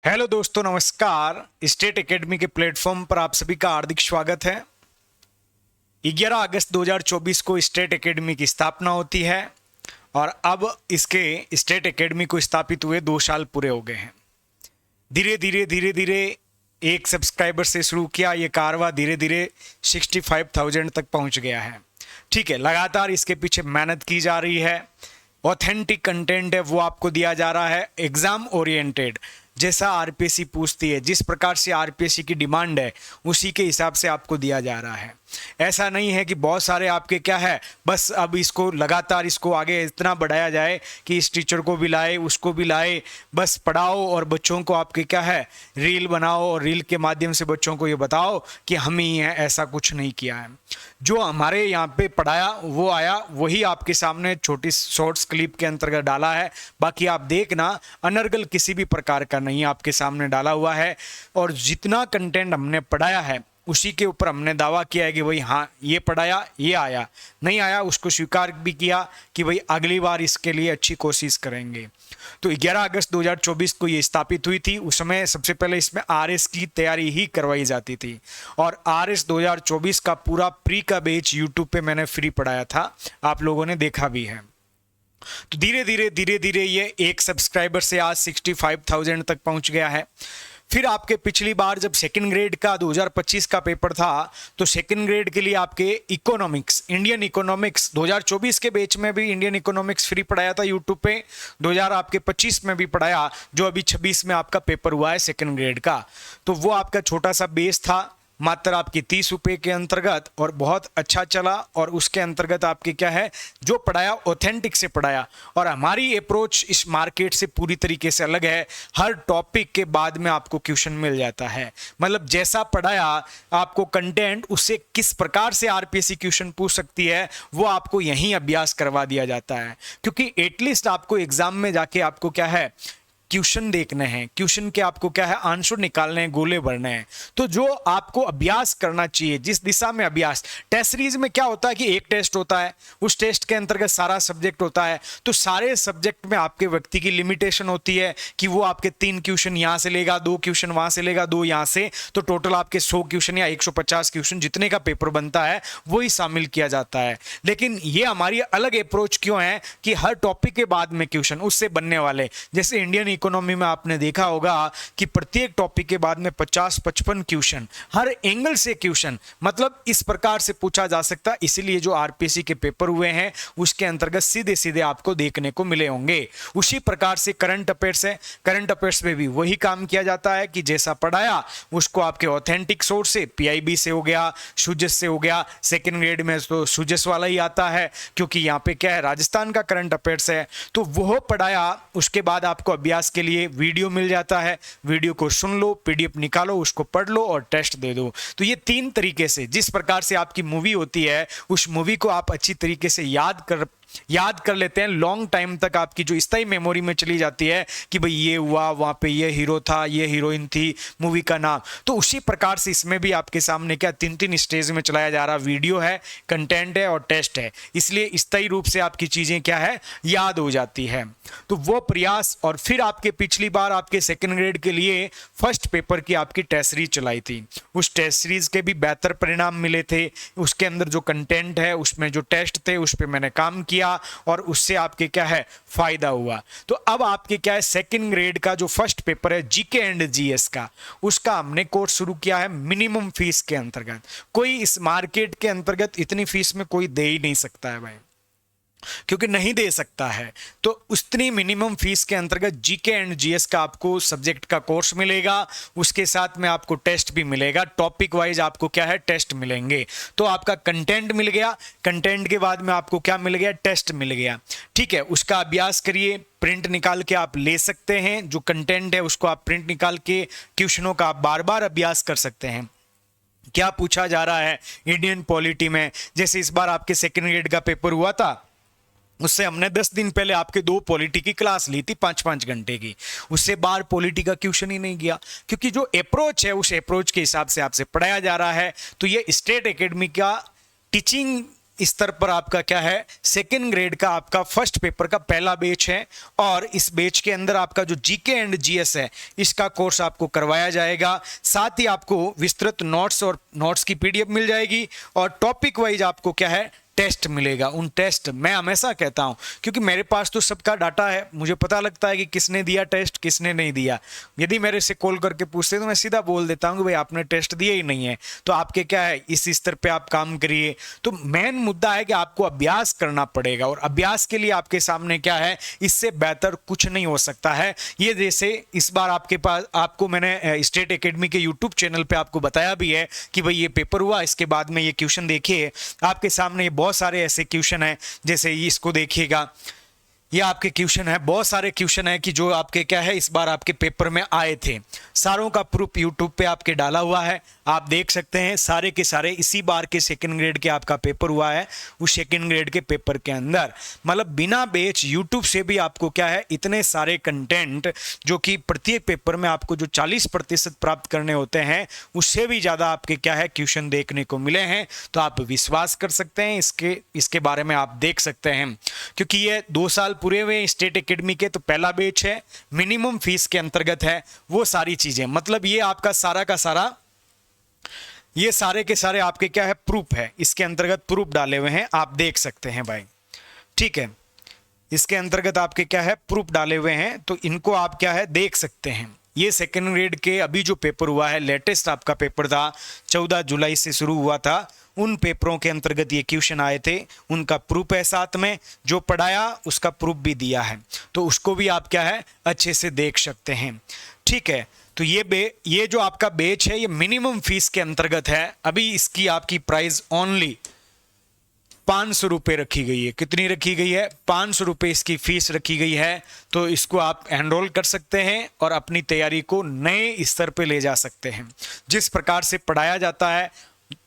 Hello दोस्तों, नमस्कार। State academy के प्लेटफॉर्म पर आप सभी का हार्दिक स्वागत है। 11 अगस्त 2024 को स्टेट एकेडमी की स्थापना होती है और अब इसके स्टेट एकेडमी को स्थापित हुए 2 साल पूरे हो गए हैं। धीरे धीरे एक सब्सक्राइबर से शुरू किया ये कारवां धीरे धीरे 65,000 तक पहुंच गया है। ठीक है, लगातार इसके पीछे मेहनत की जा रही है। ऑथेंटिक कंटेंट है वो आपको दिया जा रहा है, एग्जाम ओरिएंटेड। जैसा आरपीएससी पूछती है, जिस प्रकार से आरपीएससी की डिमांड है उसी के हिसाब से आपको दिया जा रहा है। ऐसा नहीं है कि बहुत सारे आपके क्या है, बस अब इसको लगातार इसको आगे इतना बढ़ाया जाए कि इस टीचर को भी लाए उसको भी लाए, बस पढ़ाओ और बच्चों को आपके क्या है रील बनाओ और रील के माध्यम से बच्चों को ये बताओ कि हम ही हैं। ऐसा कुछ नहीं किया है। जो हमारे यहाँ पे पढ़ाया वो आया, वही आपके सामने छोटी शॉर्ट्स क्लिप के अंतर्गत डाला है। बाकी आप देखना, अनर्गल किसी भी प्रकार का नहीं आपके सामने डाला हुआ है। और जितना कंटेंट हमने पढ़ाया है उसी के ऊपर हमने दावा किया है कि भाई हाँ ये पढ़ाया, ये आया, नहीं आया उसको स्वीकार भी किया कि भाई अगली बार इसके लिए अच्छी कोशिश करेंगे। तो 11 अगस्त 2024 को ये स्थापित हुई थी। उस समय सबसे पहले इसमें आरएस की तैयारी ही करवाई जाती थी और आरएस 2024 का पूरा प्री का बैच यूट्यूब पे मैंने फ्री पढ़ाया था, आप लोगों ने देखा भी है। तो धीरे धीरे ये एक सब्सक्राइबर से आज 65,000 तक पहुंच गया है। फिर आपके पिछली बार जब सेकंड ग्रेड का 2025 का पेपर था तो सेकंड ग्रेड के लिए आपके इकोनॉमिक्स, इंडियन इकोनॉमिक्स 2024 के बैच में भी इंडियन इकोनॉमिक्स फ्री पढ़ाया था यूट्यूब पे। 2025 में भी पढ़ाया, जो अभी 26 में आपका पेपर हुआ है सेकंड ग्रेड का। तो वो आपका छोटा सा बेस था, मात्र आपकी 30 रुपये के अंतर्गत, और बहुत अच्छा चला। और उसके अंतर्गत आपके क्या है, जो पढ़ाया ऑथेंटिक से पढ़ाया। और हमारी अप्रोच इस मार्केट से पूरी तरीके से अलग है। हर टॉपिक के बाद में आपको क्वेश्चन मिल जाता है, मतलब जैसा पढ़ाया आपको कंटेंट, उससे किस प्रकार से आरपीएससी क्वेश्चन पूछ सकती है वो आपको यहीं अभ्यास करवा दिया जाता है। क्योंकि एटलीस्ट आपको एग्जाम में जाके आपको क्या है क्वेश्चन देखने हैं, क्वेश्चन के आपको क्या है आंसर निकालने हैं, गोले भरने हैं। तो जो आपको अभ्यास करना चाहिए, जिस दिशा में अभ्यास, टेस्ट सीरीज में क्या होता है कि एक टेस्ट होता है, उस टेस्ट के अंतर्गत सारा सब्जेक्ट होता है। तो सारे सब्जेक्ट में आपके व्यक्ति की लिमिटेशन होती है कि वो आपके 3 क्वेश्चन यहां से लेगा, 2 क्वेश्चन वहां से लेगा, 2 यहां से, तो टोटल आपके 100 क्वेश्चन या 150 क्वेश्चन जितने का पेपर बनता है वही शामिल किया जाता है। लेकिन ये हमारी अलग अप्रोच क्यों है कि हर टॉपिक के बाद में क्वेश्चन उससे बनने वाले, जैसे इंडियन इकोनॉमी में आपने देखा होगा कि प्रत्येक टॉपिक के बाद में 50-55 क्वेश्चन, हर एंगल से क्वेश्चन, मतलब इस प्रकार से पूछा जा सकता है। इसीलिए जो आरपीएससी के पेपर हुए हैं उसके अंतर्गत सीधे सीधे आपको देखने को मिले होंगे। उसी प्रकार से करंट अफेयर्स है, करंट अफेयर्स में भी वही काम किया जाता है कि जैसा पढ़ाया उसको आपके ऑथेंटिक सोर्स से, पीआईबी से हो गया, सुजस से हो गया। सेकेंड ग्रेड में तो सुजस वाला ही आता है क्योंकि यहाँ पे क्या है राजस्थान का करंट अफेयर्स है, तो वो पढ़ाया। उसके बाद आपको अभ्यास के लिए वीडियो मिल जाता है, वीडियो को सुन लो, पीडीएफ निकालो, उसको पढ़ लो और टेस्ट दे दो। तो ये 3 तरीके से, जिस प्रकार से आपकी मूवी होती है उस मूवी को आप अच्छी तरीके से याद कर लेते हैं, लॉन्ग टाइम तक आपकी जो स्थायी मेमोरी में चली जाती है कि भाई ये हुआ, वहां पे ये हीरो था, ये हीरोइन थी, मूवी का नाम। तो उसी प्रकार से इसमें भी आपके सामने क्या 3 स्टेज में चलाया जा रहा, वीडियो है, कंटेंट है और टेस्ट है। इसलिए स्थायी रूप से आपकी चीजें क्या है याद हो जाती है। तो वो प्रयास, और फिर आपके पिछली बार आपके सेकेंड ग्रेड के लिए फर्स्ट पेपर की आपकी टेस्ट सीरीज चलाई थी। उस टेस्ट सीरीज के भी बेहतर परिणाम मिले थे। उसके अंदर जो कंटेंट है, उसमें जो टेस्ट थे, उस पर मैंने काम किया और उससे आपके क्या है फायदा हुआ। तो अब आपके क्या है सेकंड ग्रेड का जो फर्स्ट पेपर है जीके एंड जीएस का, उसका हमने कोर्स शुरू किया है मिनिमम फीस के अंतर्गत। कोई इस मार्केट के अंतर्गत इतनी फीस में कोई दे ही नहीं सकता है भाई, क्योंकि नहीं दे सकता है। तो उतनी मिनिमम फीस के अंतर्गत जीके एंड जीएस का आपको सब्जेक्ट का कोर्स मिलेगा। उसके साथ में आपको टेस्ट भी मिलेगा, टॉपिक वाइज आपको क्या है टेस्ट मिलेंगे। तो आपका कंटेंट मिल गया, कंटेंट के बाद में आपको क्या मिल गया, टेस्ट मिल गया। ठीक है, उसका अभ्यास करिए, प्रिंट निकाल के आप ले सकते हैं। जो कंटेंट है उसको आप प्रिंट निकाल के क्वेश्चनों का आप बार बार अभ्यास कर सकते हैं। क्या पूछा जा रहा है इंडियन पॉलिटी में, जैसे इस बार आपके सेकेंड ग्रेड का पेपर हुआ था, उससे हमने 10 दिन पहले आपके 2 पॉलिटी की क्लास ली थी 5-5 घंटे की। उससे बाहर पॉलिटी का क्वेश्चन ही नहीं गया, क्योंकि जो अप्रोच है उस अप्रोच के हिसाब से आपसे पढ़ाया जा रहा है। तो ये स्टेट एकेडमी का टीचिंग स्तर पर आपका क्या है, सेकेंड ग्रेड का आपका फर्स्ट पेपर का पहला बैच है। और इस बैच के अंदर आपका जो जीके एंड जीएस है इसका कोर्स आपको करवाया जाएगा। साथ ही आपको विस्तृत नोट्स और नोट्स की पीडीएफ मिल जाएगी और टॉपिक वाइज आपको क्या है, टेस्ट मिलेगा। उन टेस्ट मैं हमेशा कहता हूं, क्योंकि मेरे पास तो सबका डाटा है, मुझे पता लगता है कि किसने दिया टेस्ट, किसने नहीं दिया। यदि मेरे से कॉल करके पूछते तो मैं सीधा बोल देता हूं कि भाई आपने टेस्ट दिया ही नहीं है, तो आपके क्या है, इस स्तर पे आप काम करिए। तो मेन मुद्दा है कि आपको अभ्यास करना पड़ेगा, और अभ्यास के लिए आपके सामने क्या है, इससे बेहतर कुछ नहीं हो सकता है। ये जैसे इस बार आपके पास, आपको मैंने स्टेट एकेडमी के यूट्यूब चैनल पे आपको बताया भी है कि भाई ये पेपर हुआ, इसके बाद में ये क्वेश्चन देखिए। आपके सामने बहुत सारे ऐसे क्वेश्चन हैं, जैसे इसको देखिएगा, ये आपके क्वेश्चन है, बहुत सारे क्वेश्चन है कि जो आपके क्या है इस बार आपके पेपर में आए थे। सारों का प्रूफ यूट्यूब पे आपके डाला हुआ है, आप देख सकते हैं। सारे के सारे इसी बार के सेकंड ग्रेड के आपका पेपर हुआ है, उस सेकंड ग्रेड के पेपर के अंदर मतलब बिना बैच यूट्यूब से भी आपको क्या है, इतने सारे कंटेंट जो कि प्रत्येक पेपर में आपको जो 40% प्राप्त करने होते हैं, उससे भी ज़्यादा आपके क्या है क्वेश्चन देखने को मिले हैं। तो आप विश्वास कर सकते हैं, इसके बारे में आप देख सकते हैं। क्योंकि ये 2 साल पूरे हुए स्टेट एकेडमी के, तो पहला बैच है, मिनिमम फीस के अंतर्गत है वो सारी चीजें। मतलब ये आपका सारा का सारा, ये सारे के सारे आपके क्या है, प्रूफ है, इसके अंतर्गत प्रूफ डाले हुए हैं, आप देख सकते हैं भाई। ठीक है, इसके अंतर्गत आपके क्या है, प्रूफ डाले हुए हैं, तो इनको आप क्या है देख सकते हैं। ये सेकेंड ग्रेड के अभी जो पेपर हुआ है, लेटेस्ट आपका पेपर था, 14 जुलाई से शुरू हुआ था, उन पेपरों के अंतर्गत ये क्वेश्चन आए थे, उनका प्रूफ है साथ में, जो पढ़ाया उसका प्रूफ भी दिया है, तो उसको भी आप क्या है अच्छे से देख सकते हैं। ठीक है, तो ये जो आपका बैच है, ये मिनिमम फीस के अंतर्गत है। अभी इसकी आपकी प्राइस ओनली 500 रुपये रखी गई है। कितनी रखी गई है? 500 रुपये इसकी फीस रखी गई है। तो इसको आप एनरोल कर सकते हैं और अपनी तैयारी को नए स्तर पे ले जा सकते हैं। जिस प्रकार से पढ़ाया जाता है,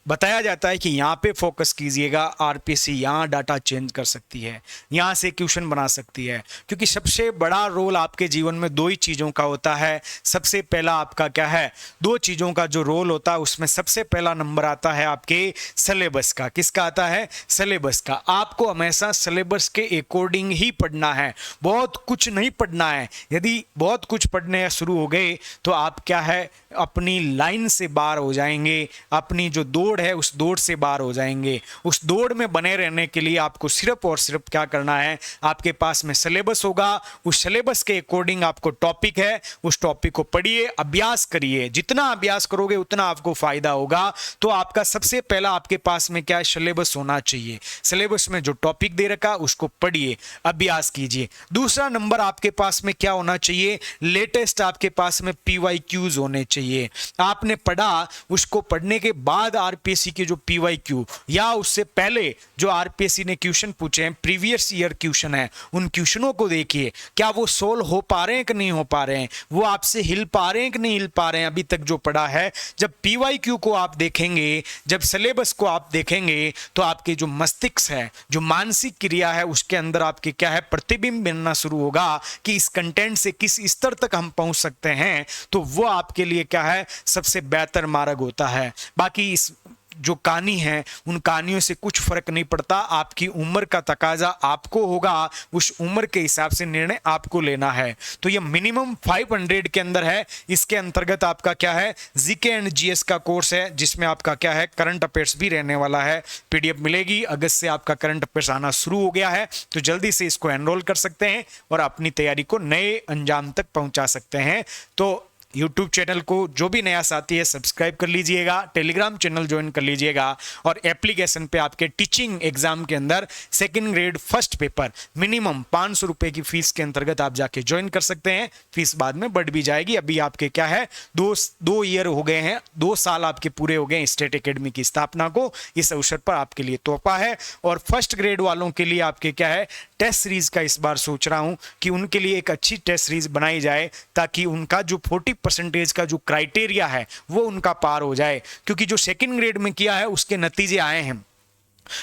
बताया जाता है कि यहाँ पे फोकस कीजिएगा, आरपीसी यहाँ डाटा चेंज कर सकती है, यहाँ से क्वेश्चन बना सकती है। क्योंकि सबसे बड़ा रोल आपके जीवन में 2 ही चीज़ों का होता है। सबसे पहला आपका क्या है, 2 चीज़ों का जो रोल होता है, उसमें सबसे पहला नंबर आता है आपके सिलेबस का। किसका आता है? सिलेबस का। आपको हमेशा सिलेबस के अकॉर्डिंग ही पढ़ना है, बहुत कुछ नहीं पढ़ना है। यदि बहुत कुछ पढ़ने शुरू हो गए तो आप क्या है, अपनी लाइन से बाहर हो जाएंगे, अपनी जो दौड़ है उस दौड़ से बाहर हो जाएंगे। उस दौड़ में बने रहने के लिए आपको सिर्फ और सिर्फ क्या करना है, आपके पास में सिलेबस होगा, उस सिलेबस के अकॉर्डिंग आपको टॉपिक है, उस टॉपिक को पढ़िए, अभ्यास करिए। जितना अभ्यास करोगे उतना आपको फायदा होगा। तो आपका सबसे पहला आपके पास में क्या है, सिलेबस होना चाहिए। सिलेबस में जो टॉपिक दे रखा उसको पढ़िए, अभ्यास कीजिए। दूसरा नंबर आपके पास में क्या होना चाहिए, लेटेस्ट आपके पास में PYQs होने चाहिए। आपने पढ़ा, उसको पढ़ने के बाद आरपीएससी के जो PYQ या उससे पहले जो आरपीएससी ने क्वेश्चन पूछे हैं, प्रीवियस ईयर क्वेश्चन है, उन क्वेश्चनों को देखिए, क्या वो सोल्व हो पा रहे हैं कि नहीं हो पा रहे हैं, वो आपसे हिल पा रहे हैं कि नहीं हिल पा रहे हैं अभी तक जो पढ़ा है। जब PYQ को आप देखेंगे, जब सिलेबस को आप देखेंगे, तो आपके जो मस्तिष्क है, जो मानसिक क्रिया है, उसके अंदर आपके क्या है, प्रतिबिंब बनना शुरू होगा कि इस कंटेंट से किस स्तर तक हम पहुंच सकते हैं। तो वो आपके लिए क्या है, सबसे बेहतर मार्ग होता है। बाकी इस जो कहानी है, उन कहानियों से कुछ फर्क नहीं पड़ता। आपकी उम्र का तकाजा आपको होगा, उस उम्र के हिसाब से निर्णय आपको लेना है। तो ये मिनिमम 500 के अंदर है। इसके अंतर्गत आपका क्या है, जीके एंड जीएस का कोर्स है, जिसमें आपका क्या है, करंट अफेयर्स भी रहने वाला है। पीडीएफ मिलेगी। अगस्त से आपका करंट अफेयर्स आना शुरू हो गया है, तो जल्दी से इसको एनरोल कर सकते हैं और अपनी तैयारी को नए अंजाम तक पहुंचा सकते हैं। तो यूट्यूब चैनल को जो भी नया साथी है सब्सक्राइब कर लीजिएगा, टेलीग्राम चैनल ज्वाइन कर लीजिएगा, और एप्लीकेशन पे आपके टीचिंग एग्जाम के अंदर second grade first paper minimum 500 रुपए की फीस के अंतर्गत आप जाके ज्वाइन कर सकते हैं। फीस बाद में बढ़ भी जाएगी। अभी आपके क्या है, 2 ईयर हो गए हैं, 2 साल आपके पूरे हो गए स्टेट एकेडमी की स्थापना को। इस अवसर पर आपके लिए तोहफा है। और फर्स्ट ग्रेड वालों के लिए आपके क्या है, टेस्ट सीरीज का इस बार सोच रहा हूं कि उनके लिए एक अच्छी टेस्ट सीरीज बनाई जाए, ताकि उनका जो 40% का जो क्राइटेरिया है वो उनका पार हो जाए। क्योंकि जो सेकंड ग्रेड में किया है उसके नतीजे आए हैं।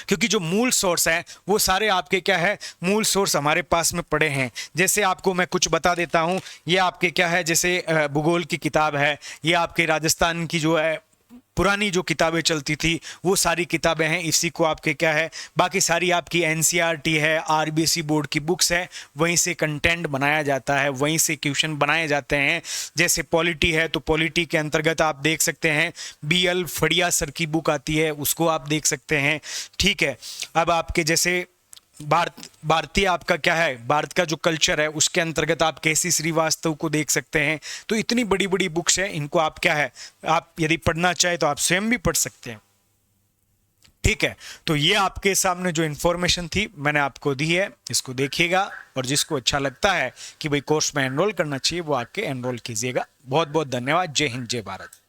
क्योंकि जो मूल सोर्स है वो सारे आपके क्या है, मूल सोर्स हमारे पास में पड़े हैं। जैसे आपको मैं कुछ बता देता हूं, ये आपके क्या है, जैसे भूगोल की किताब है, ये आपके राजस्थान की जो है पुरानी जो किताबें चलती थी वो सारी किताबें हैं, इसी को आपके क्या है, बाकी सारी आपकी एनसीईआरटी है, आरबीएसई बोर्ड की बुक्स है, वहीं से कंटेंट बनाया जाता है, वहीं से क्वेश्चन बनाए जाते हैं। जैसे पॉलिटी है तो पॉलिटी के अंतर्गत आप देख सकते हैं बीएल फड़िया सर की बुक आती है, उसको आप देख सकते हैं। ठीक है, अब आपके जैसे भारतीय आपका क्या है, भारत का जो कल्चर है उसके अंतर्गत आप केसी श्रीवास्तव को देख सकते हैं। तो इतनी बड़ी बड़ी बुक्स हैं, इनको आप क्या है, आप यदि पढ़ना चाहे तो आप स्वयं भी पढ़ सकते हैं। ठीक है, तो ये आपके सामने जो इन्फॉर्मेशन थी मैंने आपको दी है, इसको देखिएगा और जिसको अच्छा लगता है कि भाई कोर्स में एनरोल करना चाहिए वो आके एनरोल कीजिएगा। बहुत बहुत धन्यवाद। जय हिंद, जय भारत।